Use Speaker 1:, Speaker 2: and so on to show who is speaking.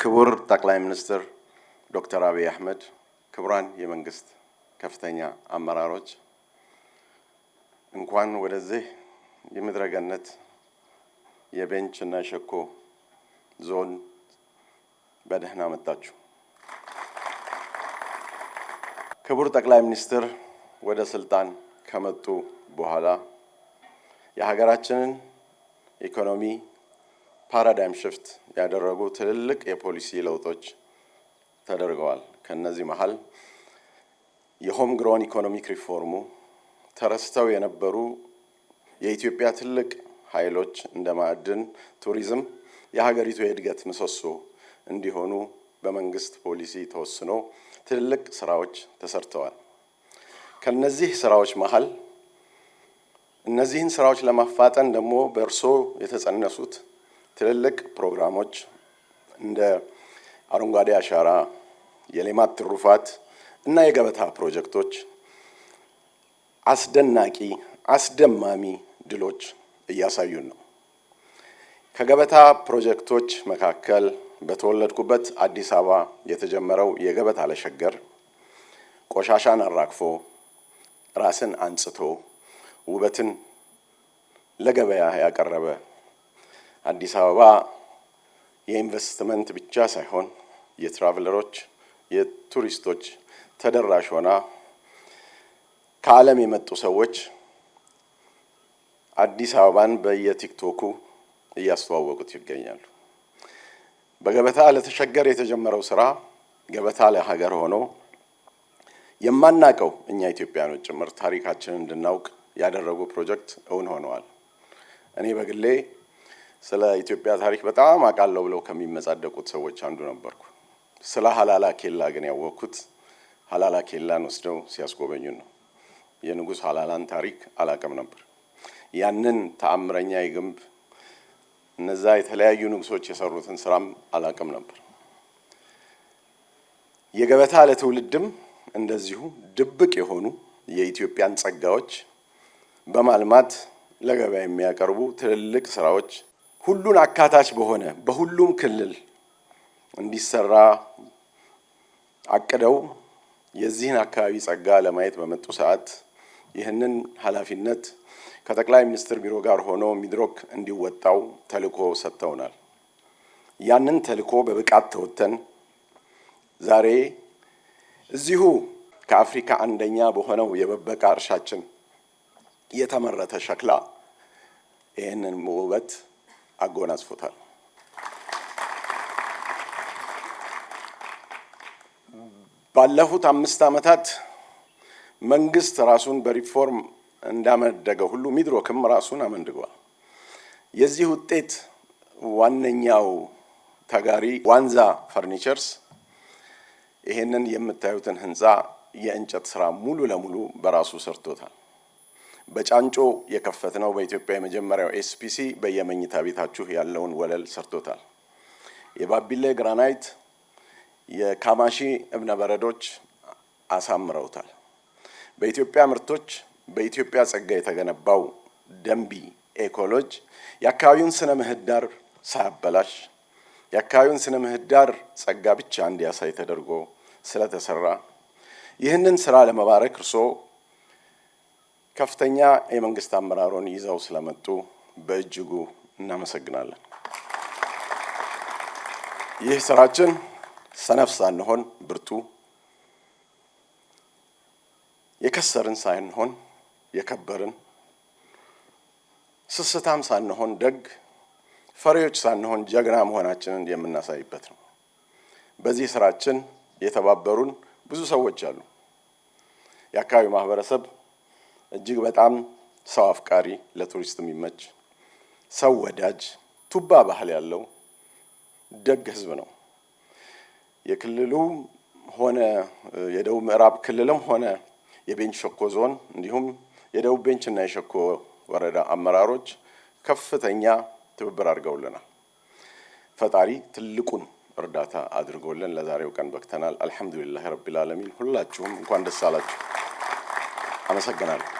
Speaker 1: ክቡር ጠቅላይ ሚኒስትር ዶክተር አብይ አህመድ፣ ክቡራን የመንግስት ከፍተኛ አመራሮች እንኳን ወደዚህ የምድረገነት የቤንችና ሸኮ ዞን በደህና መጣችሁ። ክቡር ጠቅላይ ሚኒስትር ወደ ስልጣን ከመጡ በኋላ የሀገራችንን ኢኮኖሚ ፓራዳይም ሽፍት ያደረጉ ትልልቅ የፖሊሲ ለውጦች ተደርገዋል። ከነዚህ መሃል የሆም ግሮን ኢኮኖሚክ ሪፎርሙ ተረስተው የነበሩ የኢትዮጵያ ትልቅ ኃይሎች እንደ ማዕድን፣ ቱሪዝም የሀገሪቱ የእድገት ምሰሶ እንዲሆኑ በመንግስት ፖሊሲ ተወስኖ ትልልቅ ስራዎች ተሰርተዋል። ከነዚህ ስራዎች መሃል እነዚህን ስራዎች ለማፋጠን ደግሞ በእርሶ የተጸነሱት ትልልቅ ፕሮግራሞች እንደ አረንጓዴ አሻራ፣ የሌማት ትሩፋት እና የገበታ ፕሮጀክቶች አስደናቂ አስደማሚ ድሎች እያሳዩን ነው። ከገበታ ፕሮጀክቶች መካከል በተወለድኩበት አዲስ አበባ የተጀመረው የገበታ ለሸገር ቆሻሻን አራግፎ ራስን አንጽቶ ውበትን ለገበያ ያቀረበ አዲስ አበባ የኢንቨስትመንት ብቻ ሳይሆን የትራቨለሮች የቱሪስቶች ተደራሽ ሆና ከዓለም የመጡ ሰዎች አዲስ አበባን በየቲክቶኩ እያስተዋወቁት ይገኛሉ። በገበታ ለተሸገር የተጀመረው ስራ ገበታ ለሀገር ሆኖ የማናቀው እኛ ኢትዮጵያኖች ጭምር ታሪካችንን እንድናውቅ ያደረጉ ፕሮጀክት እውን ሆነዋል። እኔ በግሌ ስለ ኢትዮጵያ ታሪክ በጣም አውቃለሁ ብለው ከሚመጻደቁት ሰዎች አንዱ ነበርኩ። ስለ ሀላላ ኬላ ግን ያወቅኩት ሀላላ ኬላን ወስደው ሲያስጎበኙ ነው። የንጉስ ሀላላን ታሪክ አላውቅም ነበር። ያንን ተአምረኛ የግንብ እነዛ የተለያዩ ንጉሶች የሰሩትን ስራም አላውቅም ነበር። የገበታ ለትውልድም እንደዚሁ ድብቅ የሆኑ የኢትዮጵያን ጸጋዎች በማልማት ለገበያ የሚያቀርቡ ትልልቅ ስራዎች ሁሉን አካታች በሆነ በሁሉም ክልል እንዲሰራ አቅደው የዚህን አካባቢ ጸጋ ለማየት በመጡ ሰዓት ይህንን ኃላፊነት ከጠቅላይ ሚኒስትር ቢሮ ጋር ሆኖ ሚድሮክ እንዲወጣው ተልዕኮ ሰጥተውናል። ያንን ተልዕኮ በብቃት ተወጥተን ዛሬ እዚሁ ከአፍሪካ አንደኛ በሆነው የበበቃ እርሻችን የተመረተ ሸክላ ይህንን ውበት አጎናጽፎታል። ባለፉት 5 ዓመታት መንግስት ራሱን በሪፎርም እንዳመደገ ሁሉ ሚድሮክም ራሱን አመንድጓል። የዚህ ውጤት ዋነኛው ተጋሪ ዋንዛ ፈርኒቸርስ ይሄንን የምታዩትን ህንጻ የእንጨት ስራ ሙሉ ለሙሉ በራሱ ሰርቶታል። በጫንጮ የከፈትነው በኢትዮጵያ የመጀመሪያው ኤስፒሲ በየመኝታ ቤታችሁ ያለውን ወለል ሰርቶታል። የባቢሌ ግራናይት የካማሺ እብነ በረዶች አሳምረውታል። በኢትዮጵያ ምርቶች በኢትዮጵያ ጸጋ የተገነባው ደንቢ ኤኮሎጅ የአካባቢውን ስነ ምህዳር ሳያበላሽ የአካባቢውን ስነ ምህዳር ጸጋ ብቻ እንዲያሳይ ተደርጎ ስለተሰራ ይህንን ስራ ለመባረክ እርሶ ከፍተኛ የመንግስት አመራሮን ይዘው ስለመጡ በእጅጉ እናመሰግናለን። ይህ ስራችን ሰነፍ ሳንሆን ብርቱ፣ የከሰርን ሳንሆን የከበርን፣ ስስታም ሳንሆን ደግ፣ ፈሪዎች ሳንሆን ጀግና መሆናችንን የምናሳይበት ነው። በዚህ ስራችን የተባበሩን ብዙ ሰዎች አሉ። የአካባቢው ማህበረሰብ እጅግ በጣም ሰው አፍቃሪ፣ ለቱሪስት የሚመች ሰው ወዳጅ፣ ቱባ ባህል ያለው ደግ ህዝብ ነው። የክልሉ ሆነ የደቡብ ምዕራብ ክልልም ሆነ የቤንች ሸኮ ዞን እንዲሁም የደቡብ ቤንችና የሸኮ ወረዳ አመራሮች ከፍተኛ ትብብር አድርገውልናል። ፈጣሪ ትልቁን እርዳታ አድርጎልን ለዛሬው ቀን በቅተናል። አልহামዱሊላህ ረቢል ዓለሚን። ሁላችሁም እንኳን ደስ አላችሁ። አመሰግናለሁ።